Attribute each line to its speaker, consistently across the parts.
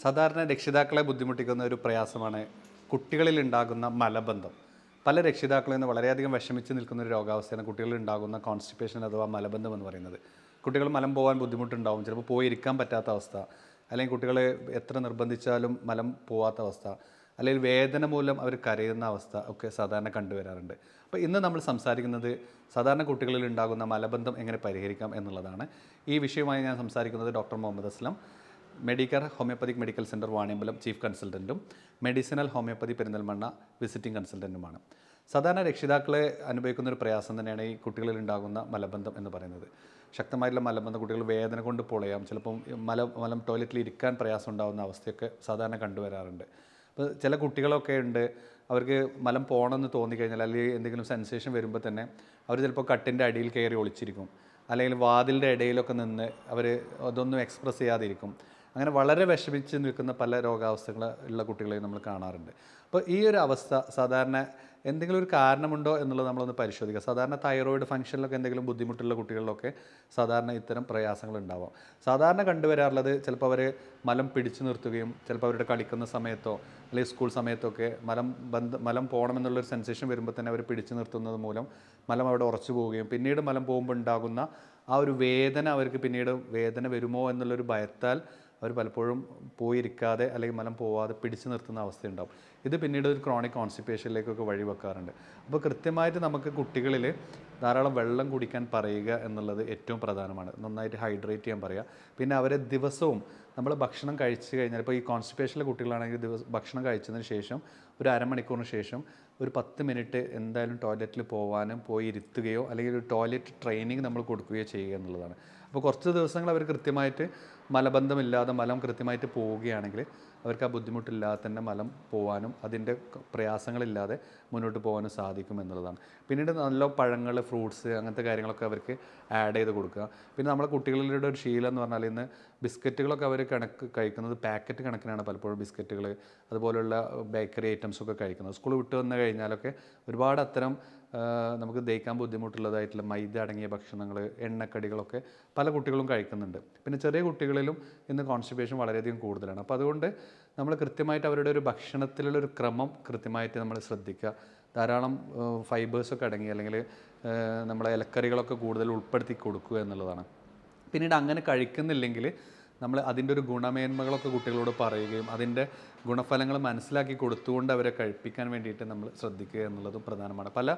Speaker 1: സാധാരണ രക്ഷിതാക്കളെ ബുദ്ധിമുട്ടിക്കുന്ന ഒരു പ്രയാസമാണ് കുട്ടികളിൽ ഉണ്ടാകുന്ന മലബന്ധം. പല രക്ഷിതാക്കളിൽ നിന്ന് വളരെയധികം വിഷമിച്ച് നിൽക്കുന്ന ഒരു രോഗാവസ്ഥയാണ് കുട്ടികളിൽ ഉണ്ടാകുന്ന കോൺസ്റ്റിപ്പേഷൻ അഥവാ മലബന്ധം എന്ന് പറയുന്നത്. കുട്ടികൾ മലം പോകാൻ ബുദ്ധിമുട്ടുണ്ടാവും, ചിലപ്പോൾ പോയി ഇരിക്കാൻ പറ്റാത്ത അവസ്ഥ, അല്ലെങ്കിൽ കുട്ടികൾ എത്ര നിർബന്ധിച്ചാലും മലം പോവാത്ത അവസ്ഥ, അല്ലെങ്കിൽ വേദന മൂലം അവർ കരയുന്ന അവസ്ഥ ഒക്കെ സാധാരണ കണ്ടുവരാറുണ്ട്. അപ്പോൾ ഇന്ന് നമ്മൾ സംസാരിക്കുന്നത് സാധാരണ കുട്ടികളിൽ ഉണ്ടാകുന്ന മലബന്ധം എങ്ങനെ പരിഹരിക്കാം എന്നുള്ളതാണ്. ഈ വിഷയവുമായി ഞാൻ സംസാരിക്കുന്നത് doctor Muhammad Aslam, Medicare homeopathic medical centre Vaniyambalam chief കൺസൾട്ടൻറ്റും മെഡിസിനൽ ഹോമിയോപ്പതി പെരിന്തൽമണ്ണ വിസിറ്റിംഗ് കൺസൾട്ടൻറ്റുമാണ്. സാധാരണ രക്ഷിതാക്കളെ അനുഭവിക്കുന്ന ഒരു പ്രയാസം തന്നെയാണ് ഈ കുട്ടികളിൽ ഉണ്ടാകുന്ന മലബന്ധം എന്ന് പറയുന്നത്. ശക്തമായിട്ടുള്ള മലബന്ധം, കുട്ടികൾ വേദന കൊണ്ട് പൊളയാം, ചിലപ്പം മലം ടോയ്ലറ്റിൽ ഇരിക്കാൻ പ്രയാസം ഉണ്ടാകുന്ന അവസ്ഥയൊക്കെ സാധാരണ കണ്ടുവരാറുണ്ട്. അപ്പോൾ ചില കുട്ടികളൊക്കെ ഉണ്ട്, അവർക്ക് മലം പോകണമെന്ന് തോന്നിക്കഴിഞ്ഞാൽ അല്ലെങ്കിൽ എന്തെങ്കിലും സെൻസേഷൻ വരുമ്പോൾ തന്നെ അവർ ചിലപ്പോൾ കട്ടിൻ്റെ അടിയിൽ കയറി ഒളിച്ചിരിക്കും, അല്ലെങ്കിൽ വാതിലിൻ്റെ ഇടയിലൊക്കെ നിന്ന് അവർ അതൊന്നും എക്സ്പ്രസ് ചെയ്യാതിരിക്കും. അങ്ങനെ വളരെ വിഷമിച്ച് നിൽക്കുന്ന പല രോഗാവസ്ഥകൾ ഉള്ള കുട്ടികളെയും നമ്മൾ കാണാറുണ്ട്. അപ്പോൾ ഈ ഒരു അവസ്ഥ സാധാരണ എന്തെങ്കിലും ഒരു കാരണമുണ്ടോ എന്നുള്ളത് നമ്മളൊന്ന് പരിശോധിക്കുക. സാധാരണ തൈറോയിഡ് ഫംഗ്ഷനിലൊക്കെ എന്തെങ്കിലും ബുദ്ധിമുട്ടുള്ള കുട്ടികളിലൊക്കെ സാധാരണ ഇത്തരം പ്രയാസങ്ങൾ ഉണ്ടാവാം. സാധാരണ കണ്ടുവരാറുള്ളത് ചിലപ്പോൾ അവർ മലം പിടിച്ചു നിർത്തുകയും ചിലപ്പോൾ അവരുടെ കളിക്കുന്ന സമയത്തോ അല്ലെങ്കിൽ സ്കൂൾ സമയത്തൊക്കെ മലം പോകണമെന്നുള്ളൊരു സെൻസേഷൻ വരുമ്പോൾ തന്നെ അവർ പിടിച്ചു നിർത്തുന്നത് മൂലം മലം അവിടെ ഉറച്ചു പോവുകയും പിന്നീട് മലം പോകുമ്പോൾ ഉണ്ടാകുന്ന ആ ഒരു വേദന അവർക്ക് പിന്നീട് വേദന വരുമോ എന്നുള്ളൊരു ഭയത്താൽ അവർ പലപ്പോഴും പോയിരിക്കാതെ അല്ലെങ്കിൽ മലം പോവാതെ പിടിച്ചു നിർത്തുന്ന അവസ്ഥയുണ്ടാവും. ഇത് പിന്നീട് ഒരു ക്രോണിക് കോൺസ്റ്റിപ്പേഷനിലേക്കൊക്കെ വഴിവെക്കാറുണ്ട്. അപ്പോൾ കൃത്യമായിട്ട് നമുക്ക് കുട്ടികളിൽ ധാരാളം വെള്ളം കുടിക്കാൻ പറയുക എന്നുള്ളത് ഏറ്റവും പ്രധാനമാണ്. നന്നായിട്ട് ഹൈഡ്രേറ്റ് ചെയ്യാൻ പറയുക. പിന്നെ അവരെ ദിവസവും നമ്മൾ ഭക്ഷണം കഴിച്ച് കഴിഞ്ഞാൽ, ഇപ്പോൾ ഈ കോൺസ്റ്റിപ്പേഷനിലെ കുട്ടികളാണെങ്കിൽ ഭക്ഷണം കഴിച്ചതിന് ശേഷം ഒരു അരമണിക്കൂറിന് ശേഷം ഒരു 10 മിനിറ്റ് എന്തായാലും ടോയ്ലറ്റിൽ പോകാനും പോയി ഇരുത്തുകയോ അല്ലെങ്കിൽ ഒരു ടോയ്ലറ്റ് ട്രെയിനിങ് നമ്മൾ കൊടുക്കുകയോ ചെയ്യുക എന്നുള്ളതാണ്. അപ്പോൾ കുറച്ച് ദിവസങ്ങൾ അവർ കൃത്യമായിട്ട് മലബന്ധമില്ലാതെ മലം കൃത്യമായിട്ട് പോവുകയാണെങ്കിൽ അവർക്ക് ആ ബുദ്ധിമുട്ടില്ലാതെ തന്നെ മലം പോകാനും അതിൻ്റെ പ്രയാസങ്ങളില്ലാതെ മുന്നോട്ട് പോകാനും സാധിക്കും എന്നുള്ളതാണ്. പിന്നീട് നല്ല പഴങ്ങൾ, ഫ്രൂട്ട്സ്, അങ്ങനത്തെ കാര്യങ്ങളൊക്കെ അവർക്ക് ആഡ് ചെയ്ത് കൊടുക്കുക. പിന്നെ നമ്മളെ കുട്ടികളുടെ ഒരു ശീലം എന്ന് പറഞ്ഞാൽ ഇന്ന് ബിസ്ക്കറ്റുകളൊക്കെ അവർ കഴിക്കുന്നത് പാക്കറ്റ് കണക്കിനാണ് പലപ്പോഴും ബിസ്ക്കറ്റുകൾ അതുപോലുള്ള ബേക്കറി ഐറ്റംസൊക്കെ കഴിക്കുന്നത്. സ്കൂൾ വിട്ട് വന്നു കഴിഞ്ഞാലൊക്കെ ഒരുപാട് അത്തരം നമുക്ക് ദഹിക്കാൻ ബുദ്ധിമുട്ടുള്ളതായിട്ടുള്ള മൈദ അടങ്ങിയ ഭക്ഷണങ്ങൾ, എണ്ണക്കടികളൊക്കെ പല കുട്ടികളും കഴിക്കുന്നുണ്ട്. പിന്നെ ചെറിയ കുട്ടികളിലും ഇന്ന് കോൺസ്റ്റിപ്പേഷൻ വളരെയധികം കൂടുതലാണ്. അപ്പോൾ അതുകൊണ്ട് നമ്മൾ കൃത്യമായിട്ട് അവരുടെ ഒരു ഭക്ഷണത്തിലുള്ളൊരു ക്രമം കൃത്യമായിട്ട് നമ്മൾ ശ്രദ്ധിക്കുക. ധാരാളം ഫൈബേഴ്സൊക്കെ അടങ്ങി അല്ലെങ്കിൽ നമ്മളെ ഇലക്കറികളൊക്കെ കൂടുതൽ ഉൾപ്പെടുത്തി കൊടുക്കുക എന്നുള്ളതാണ്. പിന്നീട് അങ്ങനെ കഴിക്കുന്നില്ലെങ്കിൽ നമ്മൾ അതിൻ്റെ ഒരു ഗുണമേന്മകളൊക്കെ കുട്ടികളോട് പറയുകയും അതിൻ്റെ ഗുണഫലങ്ങൾ മനസ്സിലാക്കി കൊടുത്തുകൊണ്ട് അവരെ കഴിപ്പിക്കാൻ വേണ്ടിയിട്ട് നമ്മൾ ശ്രദ്ധിക്കുക എന്നുള്ളതും പ്രധാനമാണ്. പല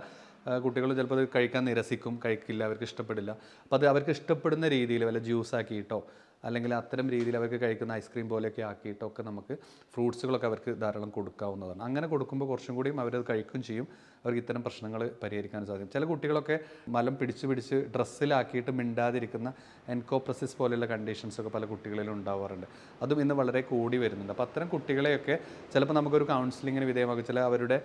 Speaker 1: കുട്ടികളും ചിലപ്പോൾ അത് കഴിക്കാൻ നിരസിക്കും, കഴിക്കില്ല, അവർക്ക് ഇഷ്ടപ്പെടില്ല. അപ്പോൾ അത് അവർക്ക് ഇഷ്ടപ്പെടുന്ന രീതിയിൽ വല്ല ജ്യൂസാക്കിയിട്ടോ അല്ലെങ്കിൽ അത്തരം രീതിയിൽ അവർക്ക് കഴിക്കുന്ന ഐസ്ക്രീം പോലെയൊക്കെ ആക്കിയിട്ടൊക്കെ നമുക്ക് ഫ്രൂട്ട്സുകളൊക്കെ അവർക്ക് ധാരാളം കൊടുക്കാവുന്നതാണ്. അങ്ങനെ കൊടുക്കുമ്പോൾ കുറച്ചും കൂടിയും അവരത് കഴിക്കുകയും ചെയ്യും, അവർക്ക് ഇത്തരം പ്രശ്നങ്ങൾ പരിഹരിക്കാൻ സാധിക്കും. ചില കുട്ടികളൊക്കെ മലം പിടിച്ച് ഡ്രസ്സിലാക്കിയിട്ട് മിണ്ടാതിരിക്കുന്ന എൻകോപ്രസിസ് പോലെയുള്ള കണ്ടീഷൻസൊക്കെ പല കുട്ടികളിലും ഉണ്ടാവാറുണ്ട്. അതും ഇന്ന് വളരെ കൂടി വരുന്നുണ്ട്. അപ്പോൾ അത്തരം കുട്ടികളെയൊക്കെ ചിലപ്പോൾ നമുക്കൊരു കൗൺസിലിങ്ങിന് വിധേയമാക്കും. ചില അവരുടെ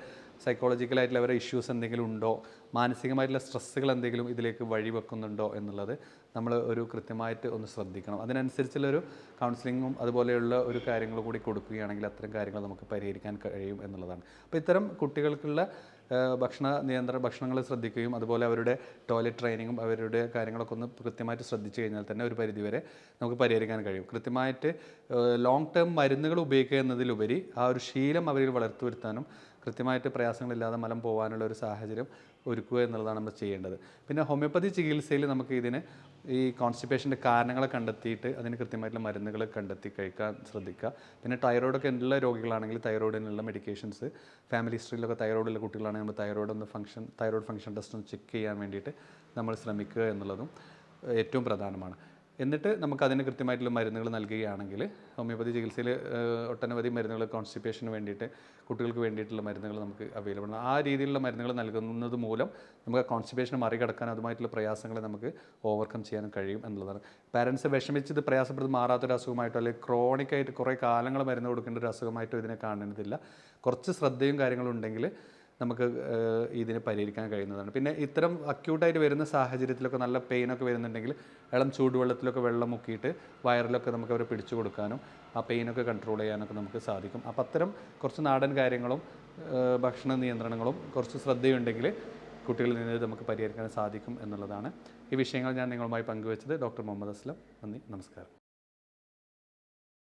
Speaker 1: സൈക്കോളജിക്കലായിട്ടുള്ള അവരുടെ ഇഷ്യൂസ് എന്തെങ്കിലും ഉണ്ടോ, മാനസികമായിട്ടുള്ള സ്ട്രെസ്സുകൾ എന്തെങ്കിലും ഇതിലേക്ക് വഴിവെക്കുന്നുണ്ടോ എന്നുള്ളത് നമ്മൾ ഒരു കൃത്യമായിട്ട് ഒന്ന് ശ്രദ്ധിക്കണം. അതിനനുസരിച്ചുള്ളൊരു കൗൺസിലിങ്ങും അതുപോലെയുള്ള ഒരു കാര്യങ്ങൾ കൂടി കൊടുക്കുകയാണെങ്കിൽ അത്തരം കാര്യങ്ങൾ നമുക്ക് പരിഹരിക്കാൻ കഴിയും എന്നുള്ളതാണ്. അപ്പോൾ ഇത്തരം കുട്ടികൾക്കുള്ള ഭക്ഷണങ്ങൾ ശ്രദ്ധിക്കുകയും അതുപോലെ അവരുടെ ടോയ്ലറ്റ് ട്രെയിനിങ്ങും അവരുടെ കാര്യങ്ങളൊക്കെ ഒന്ന് കൃത്യമായിട്ട് ശ്രദ്ധിച്ചു കഴിഞ്ഞാൽ തന്നെ ഒരു പരിധിവരെ നമുക്ക് പരിഹരിക്കാൻ കഴിയും. കൃത്യമായിട്ട് ലോങ് ടേം മരുന്നുകൾ ഉപയോഗിക്കുക എന്നതിലുപരി ആ ഒരു ശീലം അവരിൽ വളർത്തുവരുത്താനും കൃത്യമായിട്ട് പ്രയാസങ്ങളില്ലാതെ മലം പോകാനുള്ള ഒരു സാഹചര്യം ഒരുക്കുക എന്നുള്ളതാണ് നമ്മൾ ചെയ്യേണ്ടത്. പിന്നെ ഹോമിയോപ്പതി ചികിത്സയിൽ നമുക്ക് ഇതിന് ഈ കോൺസ്റ്റിപ്പേഷൻ്റെ കാരണങ്ങളെ കണ്ടെത്തിയിട്ട് അതിന് കൃത്യമായിട്ടുള്ള മരുന്നുകൾ കണ്ടെത്തി കഴിക്കാൻ ശ്രദ്ധിക്കുക. പിന്നെ തൈറോയിഡൊക്കെ ഉള്ള രോഗികളാണെങ്കിൽ തൈറോയിഡിനുള്ള മെഡിക്കേഷൻസ്, ഫാമിലി ഹിസ്റ്ററിയിലൊക്കെ തൈറോയിഡുള്ള കുട്ടികളാണെങ്കിൽ നമ്മൾ തൈറോയിഡ് ഫംഗ്ഷൻ ടെസ്റ്റ് ഒന്ന് ചെക്ക് ചെയ്യാൻ വേണ്ടിയിട്ട് നമ്മൾ ശ്രമിക്കുക എന്നുള്ളതും ഏറ്റവും പ്രധാനമാണ്. എന്നിട്ട് നമുക്ക് അതിന് കൃത്യമായിട്ടുള്ള മരുന്നുകൾ നൽകുകയാണെങ്കിൽ ഹോമിയോപ്പതി ചികിത്സയിൽ ഒട്ടനവധി മരുന്നുകൾ കോൺസ്റ്റിപ്പേഷന് വേണ്ടിയിട്ട് കുട്ടികൾക്ക് വേണ്ടിയിട്ടുള്ള മരുന്നുകൾ നമുക്ക് അവൈലബിൾ ആണ്. ആ രീതിയിലുള്ള മരുന്നുകൾ നൽകുന്നത് മൂലം നമുക്ക് കോൺസ്റ്റിപ്പേഷനെ മറികടക്കാൻ അതുമായിട്ടുള്ള പ്രയാസങ്ങളെ നമുക്ക് ഓവർകം ചെയ്യാൻ കഴിയും എന്നുള്ളതാണ്. പാരൻസ് വിഷമിച്ച് ഇത് പ്രയാസപ്പെടുത്തി മാറാത്തൊരു അസുഖമായിട്ടോ അല്ലെങ്കിൽ ക്രോണിക്കായിട്ട് കുറേ കാലങ്ങൾ മരുന്ന് കൊടുക്കേണ്ട ഒരു അസുഖമായിട്ടോ ഇതിനെ കാണേണ്ടതില്ല. കുറച്ച് ശ്രദ്ധയും കാര്യങ്ങളും ഉണ്ടെങ്കിൽ നമുക്ക് ഇതിനെ പരിഹരിക്കാൻ കഴിയുന്നതാണ്. പിന്നെ ഇത്തരം അക്യൂട്ടായിട്ട് വരുന്ന സാഹചര്യത്തിലൊക്കെ നല്ല പെയിനൊക്കെ വരുന്നുണ്ടെങ്കിൽ ഇളം ചൂടുവെള്ളത്തിലൊക്കെ വെള്ളം മുക്കിയിട്ട് വയറിലൊക്കെ നമുക്ക് അവരെ പിടിച്ചു കൊടുക്കാനും ആ പെയിനൊക്കെ കൺട്രോൾ ചെയ്യാനൊക്കെ നമുക്ക് സാധിക്കും. അപ്പം അത്തരം കുറച്ച് നാടൻ കാര്യങ്ങളും ഭക്ഷണ നിയന്ത്രണങ്ങളും കുറച്ച് ശ്രദ്ധയുണ്ടെങ്കിൽ കുട്ടികളിൽ നിന്ന് നമുക്ക് പരിഹരിക്കാൻ സാധിക്കും എന്നുള്ളതാണ്. ഈ വിഷയങ്ങൾ ഞാൻ നിങ്ങളുമായി പങ്കുവച്ചത് ഡോക്ടർ മുഹമ്മദ് അസ്ലം. നന്ദി, നമസ്കാരം.